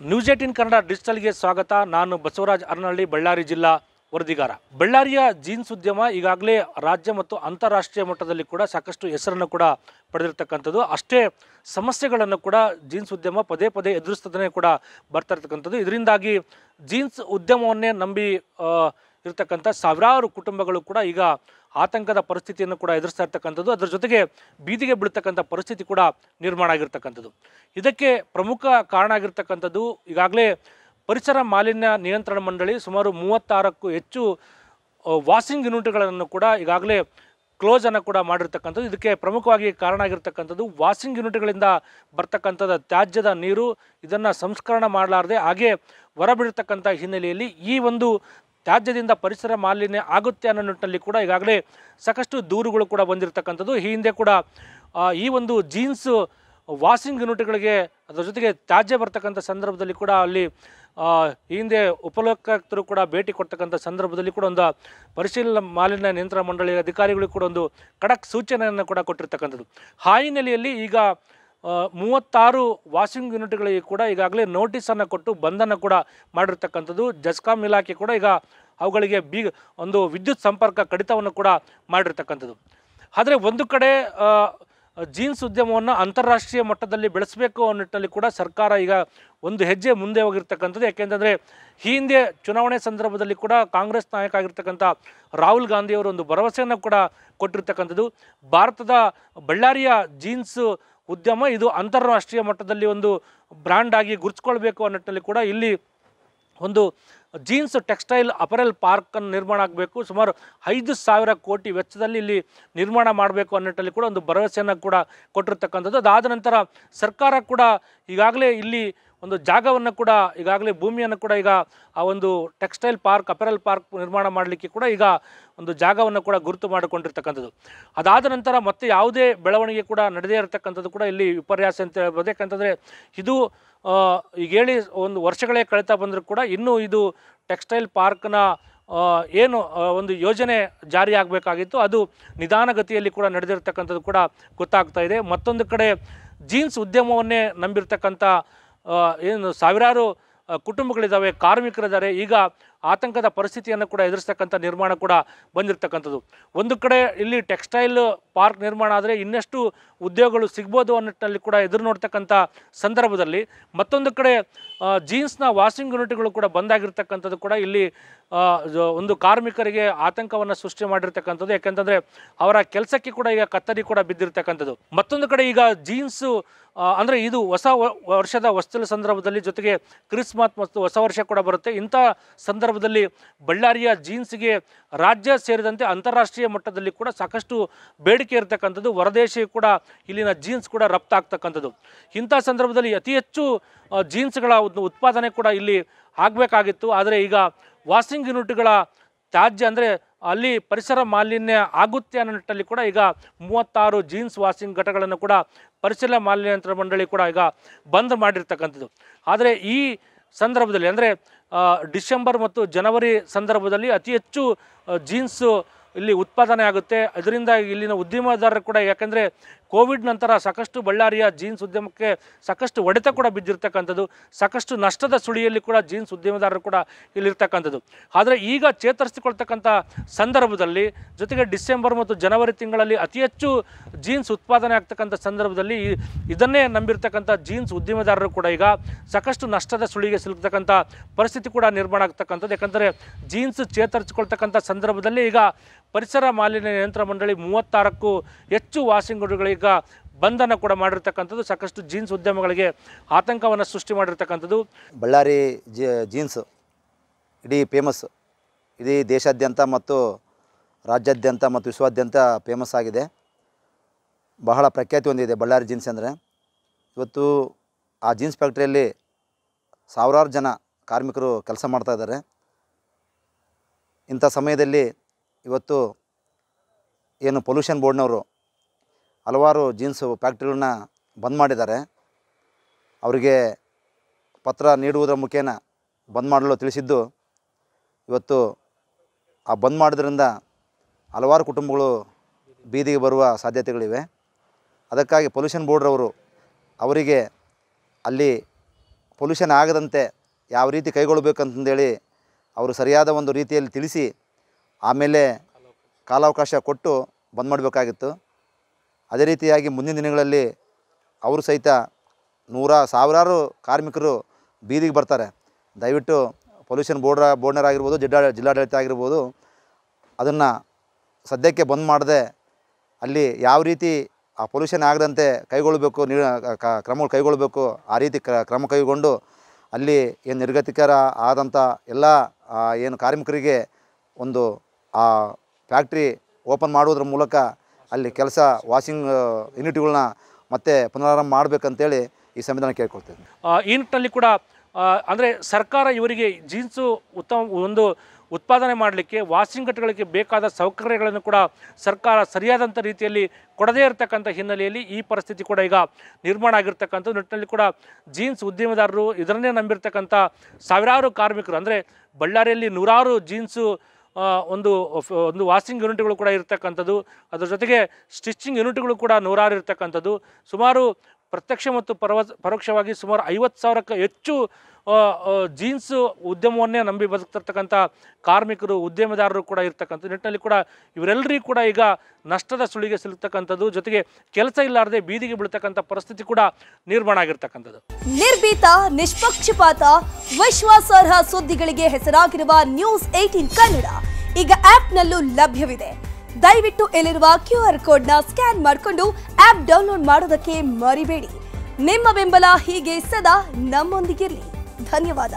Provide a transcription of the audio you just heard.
News 18 Kannada ಡಿಜಿಟಲ್ಗೆ ಸ್ವಾಗತ. ನಾನು ಬಸವರಾಜ್ ಅರನಹಳ್ಳಿ, ಬಳ್ಳಾರಿ ಜಿಲ್ಲಾ ವರದಿಗಾರ. ಬಳ್ಳಾರಿಯ ಜೀನ್ಸ್ ಉದ್ಯಮ ಈಗಾಗಲೇ ರಾಜ್ಯ ಮತ್ತು ಅಂತಾರಾಷ್ಟ್ರೀಯ ಮಟ್ಟದಲ್ಲಿ ಕೂಡ ಸಾಕಷ್ಟು ಹೆಸರನ್ನು ಕೂಡ ಪಡೆದಿರತಕ್ಕಂಥದ್ದು. ಅಷ್ಟೇ ಸಮಸ್ಯೆಗಳನ್ನು ಕೂಡ ಜೀನ್ಸ್ ಉದ್ಯಮ ಪದೇ ಪದೇ ಎದುರಿಸ್ತದೇ ಕೂಡ ಬರ್ತಾ ಇರ್ತಕ್ಕಂಥದ್ದು. ಇದರಿಂದಾಗಿ ಜೀನ್ಸ್ ಉದ್ಯಮವನ್ನೇ ನಂಬಿ ಇರತಕ್ಕಂಥ ಸಾವಿರಾರು ಕುಟುಂಬಗಳು ಕೂಡ ಈಗ ಆತಂಕದ ಪರಿಸ್ಥಿತಿಯನ್ನು ಕೂಡ ಎದುರಿಸ್ತಾ ಇರ್ತಕ್ಕಂಥದ್ದು. ಅದರ ಜೊತೆಗೆ ಬೀದಿಗೆ ಬೀಳ್ತಕ್ಕಂಥ ಪರಿಸ್ಥಿತಿ ಕೂಡ ನಿರ್ಮಾಣ ಆಗಿರ್ತಕ್ಕಂಥದ್ದು. ಇದಕ್ಕೆ ಪ್ರಮುಖ ಕಾರಣ ಆಗಿರ್ತಕ್ಕಂಥದ್ದು ಈಗಾಗಲೇ ಪರಿಸರ ಮಾಲಿನ್ಯ ನಿಯಂತ್ರಣ ಮಂಡಳಿ ಸುಮಾರು 36ಕ್ಕೂ ಹೆಚ್ಚು ವಾಷಿಂಗ್ ಯೂನಿಟ್ಗಳನ್ನು ಕೂಡ ಈಗಾಗಲೇ ಕ್ಲೋಸನ್ನು ಕೂಡ ಮಾಡಿರ್ತಕ್ಕಂಥದ್ದು. ಇದಕ್ಕೆ ಪ್ರಮುಖವಾಗಿ ಕಾರಣ ಆಗಿರ್ತಕ್ಕಂಥದ್ದು ವಾಷಿಂಗ್ ಯೂನಿಟ್ಗಳಿಂದ ಬರ್ತಕ್ಕಂಥದ್ದು ತ್ಯಾಜ್ಯದ ನೀರು, ಇದನ್ನು ಸಂಸ್ಕರಣ ಮಾಡಲಾರದೆ ಹಾಗೆ ಹೊರಬಿಡಿರ್ತಕ್ಕಂಥ ಹಿನ್ನೆಲೆಯಲ್ಲಿ ಈ ಒಂದು ತ್ಯಾಜ್ಯದಿಂದ ಪರಿಸರ ಮಾಲಿನ್ಯ ಆಗುತ್ತೆ ಅನ್ನೋ ನಿಟ್ಟಿನಲ್ಲಿ ಕೂಡ ಈಗಾಗಲೇ ಸಾಕಷ್ಟು ದೂರುಗಳು ಕೂಡ ಬಂದಿರತಕ್ಕಂಥದ್ದು. ಈ ಹಿಂದೆ ಕೂಡ ಈ ಒಂದು ಜೀನ್ಸ್ ವಾಷಿಂಗ್ ಯೂನಿಟ್ಗಳಿಗೆ ಅದರ ಜೊತೆಗೆ ತ್ಯಾಜ್ಯ ಬರ್ತಕ್ಕಂಥ ಸಂದರ್ಭದಲ್ಲಿ ಕೂಡ ಅಲ್ಲಿ ಈ ಹಿಂದೆ ಉಪಲೋಕಾಯುಕ್ತರು ಕೂಡ ಭೇಟಿ ಕೊಡ್ತಕ್ಕಂಥ ಸಂದರ್ಭದಲ್ಲಿ ಕೂಡ ಒಂದು ಪರಿಶೀಲನಾ ಮಾಲಿನ್ಯ ನಿಯಂತ್ರಣ ಮಂಡಳಿ ಅಧಿಕಾರಿಗಳಿಗೆ ಕೂಡ ಒಂದು ಖಡಕ್ ಸೂಚನೆಯನ್ನು ಕೂಡ ಕೊಟ್ಟಿರ್ತಕ್ಕಂಥದ್ದು. ಆ ಹಿನ್ನೆಲೆಯಲ್ಲಿ ಈಗ 36 ವಾಷಿಂಗ್ ಯೂನಿಟ್ಗಳಿಗೆ ಕೂಡ ಈಗಾಗಲೇ ನೋಟಿಸನ್ನು ಕೊಟ್ಟು ಬಂಧನ ಕೂಡ ಮಾಡಿರ್ತಕ್ಕಂಥದ್ದು. ಜಸ್ಕಾಂ ಇಲಾಖೆ ಕೂಡ ಈಗ ಅವುಗಳಿಗೆ ಒಂದು ವಿದ್ಯುತ್ ಸಂಪರ್ಕ ಕಡಿತವನ್ನು ಕೂಡ ಮಾಡಿರ್ತಕ್ಕಂಥದ್ದು. ಆದರೆ ಒಂದು ಕಡೆ ಜೀನ್ಸ್ ಉದ್ಯಮವನ್ನು ಅಂತಾರಾಷ್ಟ್ರೀಯ ಮಟ್ಟದಲ್ಲಿ ಬೆಳೆಸಬೇಕು ಅನ್ನೋ ನಿಟ್ಟಿನಲ್ಲಿ ಕೂಡ ಸರ್ಕಾರ ಈಗ ಒಂದು ಹೆಜ್ಜೆ ಮುಂದೆ ಹೋಗಿರ್ತಕ್ಕಂಥದ್ದು. ಯಾಕೆಂತಂದರೆ ಈ ಹಿಂದೆ ಚುನಾವಣೆ ಸಂದರ್ಭದಲ್ಲಿ ಕೂಡ ಕಾಂಗ್ರೆಸ್ ನಾಯಕ ಆಗಿರ್ತಕ್ಕಂಥ ರಾಹುಲ್ ಗಾಂಧಿಯವರು ಒಂದು ಭರವಸೆಯನ್ನು ಕೂಡ ಕೊಟ್ಟಿರ್ತಕ್ಕಂಥದ್ದು. ಭಾರತದ ಬಳ್ಳಾರಿಯ ಜೀನ್ಸ್ ಉದ್ಯಮ ಇದು ಅಂತಾರಾಷ್ಟ್ರೀಯ ಮಟ್ಟದಲ್ಲಿ ಒಂದು ಬ್ರ್ಯಾಂಡ್ ಆಗಿ ಗುರುತಿಸ್ಕೊಳ್ಬೇಕು ಅನ್ನೋ ನಿಟ್ಟಿನಲ್ಲಿ ಕೂಡ ಇಲ್ಲಿ ಒಂದು ಜೀನ್ಸ್ ಟೆಕ್ಸ್ಟೈಲ್ ಅಪರೆಲ್ ಪಾರ್ಕನ್ನು ನಿರ್ಮಾಣ ಆಗಬೇಕು, ಸುಮಾರು 5,000 ಕೋಟಿ ವೆಚ್ಚದಲ್ಲಿ ಇಲ್ಲಿ ನಿರ್ಮಾಣ ಮಾಡಬೇಕು ಅನ್ನೋ ನಿಟ್ಟಿನಲ್ಲಿ ಕೂಡ ಒಂದು ಭರವಸೆಯನ್ನು ಕೂಡ ಕೊಟ್ಟಿರ್ತಕ್ಕಂಥದ್ದು. ಅದಾದ ನಂತರ ಸರ್ಕಾರ ಕೂಡ ಈಗಾಗಲೇ ಇಲ್ಲಿ ಒಂದು ಜಾಗವನ್ನು ಕೂಡ ಈಗಾಗಲೇ ಭೂಮಿಯನ್ನು ಕೂಡ ಈಗ ಆ ಒಂದು ಟೆಕ್ಸ್ಟೈಲ್ ಪಾರ್ಕ್ ಅಪೆರಲ್ ಪಾರ್ಕ್ ನಿರ್ಮಾಣ ಮಾಡಲಿಕ್ಕೆ ಕೂಡ ಈಗ ಒಂದು ಜಾಗವನ್ನು ಕೂಡ ಗುರುತು ಮಾಡಿಕೊಂಡಿರ್ತಕ್ಕಂಥದ್ದು. ಅದಾದ ನಂತರ ಮತ್ತೆ ಯಾವುದೇ ಬೆಳವಣಿಗೆ ಕೂಡ ನಡೆದೇ ಇರತಕ್ಕಂಥದ್ದು ಕೂಡ ಇಲ್ಲಿ ವಿಪರ್ಯಾಸ ಅಂತ ಹೇಳ್ಬೋದು. ಯಾಕಂತಂದರೆ ಇದು ಈಗ ಹೇಳಿ ಒಂದು ವರ್ಷಗಳೇ ಕಳೀತಾ ಬಂದರೂ ಕೂಡ ಇನ್ನೂ ಇದು ಟೆಕ್ಸ್ಟೈಲ್ ಪಾರ್ಕ್ನ ಏನು ಒಂದು ಯೋಜನೆ ಜಾರಿ ಆಗಬೇಕಾಗಿತ್ತು ಅದು ನಿಧಾನಗತಿಯಲ್ಲಿ ಕೂಡ ನಡೆದಿರ್ತಕ್ಕಂಥದ್ದು ಕೂಡ ಗೊತ್ತಾಗ್ತಾ ಇದೆ. ಮತ್ತೊಂದು ಕಡೆ ಜೀನ್ಸ್ ಉದ್ಯಮವನ್ನೇ ನಂಬಿರ್ತಕ್ಕಂಥ ಏನು ಸಾವಿರಾರು ಕುಟುಂಬಗಳಿದ್ದಾವೆ, ಕಾರ್ಮಿಕರಿದ್ದಾರೆ. ಈಗ ಆತಂಕದ ಪರಿಸ್ಥಿತಿಯನ್ನು ಕೂಡ ಎದುರಿಸ್ತಕ್ಕಂಥ ನಿರ್ಮಾಣ ಕೂಡ ಬಂದಿರತಕ್ಕಂಥದ್ದು. ಒಂದು ಕಡೆ ಇಲ್ಲಿ ಟೆಕ್ಸ್ಟೈಲ್ ಪಾರ್ಕ್ ನಿರ್ಮಾಣ ಆದರೆ ಇನ್ನಷ್ಟು ಉದ್ಯೋಗಗಳು ಸಿಗ್ಬೋದು ಅನ್ನೋ ನಿಟ್ಟಿನಲ್ಲಿ ಕೂಡ ಎದುರು ನೋಡ್ತಕ್ಕಂಥ ಸಂದರ್ಭದಲ್ಲಿ ಮತ್ತೊಂದು ಕಡೆ ಜೀನ್ಸ್ನ ವಾಷಿಂಗ್ ಯೂನಿಟ್ಗಳು ಕೂಡ ಬಂದಾಗಿರ್ತಕ್ಕಂಥದ್ದು ಕೂಡ ಇಲ್ಲಿ ಒಂದು ಕಾರ್ಮಿಕರಿಗೆ ಆತಂಕವನ್ನು ಸೃಷ್ಟಿ ಮಾಡಿರ್ತಕ್ಕಂಥದ್ದು. ಯಾಕೆಂತಂದರೆ ಅವರ ಕೆಲಸಕ್ಕೆ ಕೂಡ ಈಗ ಕತ್ತರಿ ಕೂಡ ಬಿದ್ದಿರ್ತಕ್ಕಂಥದ್ದು. ಮತ್ತೊಂದು ಕಡೆ ಈಗ ಜೀನ್ಸು ಅಂದರೆ ಇದು ಹೊಸ ವರ್ಷದ ಹೊಸ್ತಿಲ ಸಂದರ್ಭದಲ್ಲಿ ಜೊತೆಗೆ ಕ್ರಿಸ್ಮಸ್ ಮತ್ತು ಹೊಸ ವರ್ಷ ಕೂಡ ಬರುತ್ತೆ. ಇಂಥ ಸಂದರ್ಭದಲ್ಲಿ ಬಳ್ಳಾರಿಯ ಜೀನ್ಸ್ಗೆ ರಾಜ್ಯ ಸೇರಿದಂತೆ ಅಂತಾರಾಷ್ಟ್ರೀಯ ಮಟ್ಟದಲ್ಲಿ ಕೂಡ ಸಾಕಷ್ಟು ಬೇಡಿಕೆ ಇರತಕ್ಕಂಥದ್ದು. ಹೊರದೇಶಿ ಕೂಡ ಇಲ್ಲಿನ ಜೀನ್ಸ್ ಕೂಡ ರಫ್ತಾಗ್ತಕ್ಕಂಥದ್ದು. ಇಂಥ ಸಂದರ್ಭದಲ್ಲಿ ಅತಿ ಹೆಚ್ಚು ಜೀನ್ಸ್ಗಳ ಒಂದು ಉತ್ಪಾದನೆ ಕೂಡ ಇಲ್ಲಿ ಆಗಬೇಕಾಗಿತ್ತು. ಆದರೆ ಈಗ ವಾಷಿಂಗ್ ಯೂನಿಟ್ಗಳ ತ್ಯಾಜ್ಯ ಅಂದರೆ ಅಲ್ಲಿ ಪರಿಸರ ಮಾಲಿನ್ಯ ಆಗುತ್ತೆ ಅನ್ನೋ ನಿಟ್ಟಿನಲ್ಲಿ ಕೂಡ ಈಗ 36 ಜೀನ್ಸ್ ವಾಷಿಂಗ್ ಘಟಕಗಳನ್ನು ಕೂಡ ಪರಿಸರ ಮಾಲಿನ್ಯ ನಿಯಂತ್ರಣ ಮಂಡಳಿ ಕೂಡ ಈಗ ಬಂದ್ ಮಾಡಿರ್ತಕ್ಕಂಥದ್ದು. ಆದರೆ ಈ ಸಂದರ್ಭದಲ್ಲಿ ಅಂದರೆ ಡಿಸೆಂಬರ್ ಮತ್ತು ಜನವರಿ ಸಂದರ್ಭದಲ್ಲಿ ಅತಿ ಹೆಚ್ಚು ಜೀನ್ಸು ಇಲ್ಲಿ ಉತ್ಪಾದನೆ ಆಗುತ್ತೆ. ಇದರಿಂದ ಇಲ್ಲಿನ ಉದ್ಯಮದಾರರು ಕೂಡ ಯಾಕೆಂದರೆ ಕೋವಿಡ್ ನಂತರ ಸಾಕಷ್ಟು ಬಳ್ಳಾರಿಯ ಜೀನ್ಸ್ ಉದ್ಯಮಕ್ಕೆ ಸಾಕಷ್ಟು ಹೊಡೆತ ಕೂಡ ಬಿದ್ದಿರ್ತಕ್ಕಂಥದ್ದು, ಸಾಕಷ್ಟು ನಷ್ಟದ ಸುಳಿಯಲ್ಲಿ ಕೂಡ ಜೀನ್ಸ್ ಉದ್ಯಮದಾರರು ಕೂಡ ಇಲ್ಲಿರ್ತಕ್ಕಂಥದ್ದು. ಆದರೆ ಈಗ ಚೇತರಿಸಿಕೊಳ್ತಕ್ಕಂಥ ಸಂದರ್ಭದಲ್ಲಿ ಜೊತೆಗೆ ಡಿಸೆಂಬರ್ ಮತ್ತು ಜನವರಿ ತಿಂಗಳಲ್ಲಿ ಅತಿ ಹೆಚ್ಚು ಜೀನ್ಸ್ ಉತ್ಪಾದನೆ ಆಗ್ತಕ್ಕಂಥ ಸಂದರ್ಭದಲ್ಲಿ ಇದನ್ನೇ ನಂಬಿರ್ತಕ್ಕಂಥ ಜೀನ್ಸ್ ಉದ್ಯಮದಾರರು ಕೂಡ ಈಗ ಸಾಕಷ್ಟು ನಷ್ಟದ ಸುಳಿಗೆ ಸಿಲುಕ್ತಕ್ಕಂಥ ಪರಿಸ್ಥಿತಿ ಕೂಡ ನಿರ್ಮಾಣ ಆಗ್ತಕ್ಕಂಥದ್ದು. ಯಾಕಂದರೆ ಜೀನ್ಸ್ ಚೇತರಿಸಿಕೊಳ್ತಕ್ಕಂಥ ಸಂದರ್ಭದಲ್ಲಿ ಈಗ ಪರಿಸರ ಮಾಲಿನ್ಯ ನಿಯಂತ್ರಣ ಮಂಡಳಿ 36ಕ್ಕೂ ಹೆಚ್ಚು ವಾಷಿಂಗ್ ಯೂನಿಟ್ಗಳಿಗೆ ಬಂಧನ ಕೂಡ ಮಾಡಿರ್ತಕ್ಕಂಥದ್ದು ಸಾಕಷ್ಟು ಜೀನ್ಸ್ ಉದ್ಯಮಗಳಿಗೆ ಆತಂಕವನ್ನು ಸೃಷ್ಟಿ ಮಾಡಿರ್ತಕ್ಕಂಥದ್ದು. ಬಳ್ಳಾರಿ ಜೀನ್ಸ್ ಇಡೀ ಫೇಮಸ್, ಇಡೀ ದೇಶಾದ್ಯಂತ ಮತ್ತು ರಾಜ್ಯಾದ್ಯಂತ ಮತ್ತು ವಿಶ್ವಾದ್ಯಂತ ಫೇಮಸ್ ಆಗಿದೆ. ಬಹಳ ಪ್ರಖ್ಯಾತಿ ಹೊಂದಿದೆ ಬಳ್ಳಾರಿ ಜೀನ್ಸ್ ಅಂದರೆ. ಇವತ್ತು ಆ ಜೀನ್ಸ್ ಫ್ಯಾಕ್ಟ್ರಿಯಲ್ಲಿ ಸಾವಿರಾರು ಜನ ಕಾರ್ಮಿಕರು ಕೆಲಸ ಮಾಡ್ತಾಯಿದ್ದಾರೆ. ಇಂಥ ಸಮಯದಲ್ಲಿ ಇವತ್ತು ಏನು ಪೊಲ್ಯೂಷನ್ ಬೋರ್ಡ್ನವರು ಹಲವಾರು ಜೀನ್ಸ್ ಫ್ಯಾಕ್ಟ್ರಿಗಳನ್ನ ಬಂದ್ ಮಾಡಿದ್ದಾರೆ. ಅವರಿಗೆ ಪತ್ರ ನೀಡುವುದರ ಮುಖೇನ ಬಂದ್ ಮಾಡಲು ತಿಳಿಸಿದ್ದು, ಇವತ್ತು ಆ ಬಂದ್ ಮಾಡೋದ್ರಿಂದ ಹಲವಾರು ಕುಟುಂಬಗಳು ಬೀದಿಗೆ ಬರುವ ಸಾಧ್ಯತೆಗಳಿವೆ. ಅದಕ್ಕಾಗಿ ಪೊಲ್ಯೂಷನ್ ಬೋರ್ಡ್ರವರು ಅವರಿಗೆ ಅಲ್ಲಿ ಪೊಲ್ಯೂಷನ್ ಆಗದಂತೆ ಯಾವ ರೀತಿ ಕೈಗೊಳ್ಳಬೇಕಂತಂದೇಳಿ ಅವರು ಸರಿಯಾದ ಒಂದು ರೀತಿಯಲ್ಲಿ ತಿಳಿಸಿ ಆಮೇಲೆ ಕಾಲಾವಕಾಶ ಕೊಟ್ಟು ಬಂದ್ ಮಾಡಬೇಕಾಗಿತ್ತು. ಅದೇ ರೀತಿಯಾಗಿ ಮುಂದಿನ ದಿನಗಳಲ್ಲಿ ಅವರು ಸಹಿತ ಸಾವಿರಾರು ಕಾರ್ಮಿಕರು ಬೀದಿಗೆ ಬರ್ತಾರೆ. ದಯವಿಟ್ಟು ಪೊಲ್ಯೂಷನ್ ಬೋರ್ಡ್ನರಾಗಿರ್ಬೋದು, ಜಿಲ್ಲಾಡಳಿತ ಆಗಿರ್ಬೋದು, ಅದನ್ನು ಸದ್ಯಕ್ಕೆ ಬಂದ್ ಮಾಡದೆ ಅಲ್ಲಿ ಯಾವ ರೀತಿ ಆ ಪೊಲ್ಯೂಷನ್ ಆಗದಂತೆ ಕೈಗೊಳ್ಳಬೇಕು, ಕ್ರಮಗಳು ಕೈಗೊಳ್ಳಬೇಕು, ಆ ರೀತಿ ಕ್ರಮ ಕೈಗೊಂಡು ಅಲ್ಲಿ ಏನು ನಿರ್ಗತಿಕರ ಆದಂಥ ಎಲ್ಲ ಏನು ಕಾರ್ಮಿಕರಿಗೆ ಒಂದು ಆ ಫ್ಯಾಕ್ಟ್ರಿ ಓಪನ್ ಮಾಡೋದ್ರ ಮೂಲಕ ಅಲ್ಲಿ ಕೆಲಸ ವಾಷಿಂಗ್ ಯೂನಿಟ್ಗಳನ್ನ ಮತ್ತೆ ಪುನರಾರಂಭ ಮಾಡಬೇಕಂತೇಳಿ ಈ ಸಂವಿಧಾನ ಕೇಳ್ಕೊಳ್ತೀನಿ. ಈ ನಿಟ್ಟಿನಲ್ಲಿ ಕೂಡ ಅಂದರೆ ಸರ್ಕಾರ ಇವರಿಗೆ ಜೀನ್ಸು ಒಂದು ಉತ್ಪಾದನೆ ಮಾಡಲಿಕ್ಕೆ ವಾಷಿಂಗ್ ಘಟಕಗಳಿಗೆ ಬೇಕಾದ ಸೌಕರ್ಯಗಳನ್ನು ಕೂಡ ಸರ್ಕಾರ ಸರಿಯಾದಂಥ ರೀತಿಯಲ್ಲಿ ಕೊಡದೇ ಇರತಕ್ಕಂಥ ಹಿನ್ನೆಲೆಯಲ್ಲಿ ಈ ಪರಿಸ್ಥಿತಿ ಕೂಡ ಈಗ ನಿರ್ಮಾಣ ಆಗಿರ್ತಕ್ಕಂಥ ನಿಟ್ಟಿನಲ್ಲಿ ಕೂಡ ಜೀನ್ಸ್ ಉದ್ಯಮದಾರರು ಇದನ್ನೇ ನಂಬಿರ್ತಕ್ಕಂಥ ಸಾವಿರಾರು ಕಾರ್ಮಿಕರು, ಅಂದರೆ ಬಳ್ಳಾರಿಯಲ್ಲಿ ನೂರಾರು ಜೀನ್ಸು ಒಂದು ವಾಷಿಂಗ್ ಯೂನಿಟ್ಗಳು ಕೂಡ ಇರತಕ್ಕಂಥದ್ದು, ಅದರ ಜೊತೆಗೆ ಸ್ಟಿಚಿಂಗ್ ಯೂನಿಟ್ಗಳು ಕೂಡ ನೂರಾರು ಇರತಕ್ಕಂಥದ್ದು, ಸುಮಾರು ಪ್ರತ್ಯಕ್ಷ ಮತ್ತು ಪರೋಕ್ಷವಾಗಿ ಸುಮಾರು 50,000ಕ್ಕೂ ಹೆಚ್ಚು ಜೀನ್ಸ್ ಉದ್ಯಮವನ್ನೇ ನಂಬಿ ಬದುಕ್ತಿರ್ತಕ್ಕಂಥ ಕಾರ್ಮಿಕರು, ಉದ್ಯಮದಾರರು ಕೂಡ ಇರ್ತಕ್ಕಂಥ ನಿಟ್ಟಿನಲ್ಲಿ ಕೂಡ ಇವರೆಲ್ಲರಿಗೂ ಕೂಡ ಈಗ ನಷ್ಟದ ಸುಳಿಗೆ ಸಿಲುಕ್ತಕ್ಕಂಥದ್ದು, ಜೊತೆಗೆ ಕೆಲಸ ಇಲ್ಲಾರದೆ ಬೀದಿಗೆ ಬೀಳ್ತಕ್ಕಂಥ ಪರಿಸ್ಥಿತಿ ಕೂಡ ನಿರ್ಮಾಣ ಆಗಿರ್ತಕ್ಕಂಥದ್ದು. ನಿರ್ಭೀತ, ನಿಷ್ಪಕ್ಷಪಾತ, ವಿಶ್ವಾಸಾರ್ಹ ಸುದ್ದಿಗಳಿಗೆ ಹೆಸರಾಗಿರುವ ನ್ಯೂಸ್ 18 ಕನ್ನಡ ಈಗ ಆಪ್ನಲ್ಲೂ ಲಭ್ಯವಿದೆ. ದಯವಿಟ್ಟು ಇಲ್ಲಿರುವ QR ಕೋಡ್ನ ಸ್ಕ್ಯಾನ್ ಮಾಡಿಕೊಂಡು ಆಪ್ ಡೌನ್ಲೋಡ್ ಮಾಡೋದಕ್ಕೆ ಮರಿಬೇಡಿ. ನಿಮ್ಮ ಬೆಂಬಲ ಹೀಗೆ ಸದಾ ನಮ್ಮೊಂದಿಗಿರಲಿ. ಧನ್ಯವಾದ.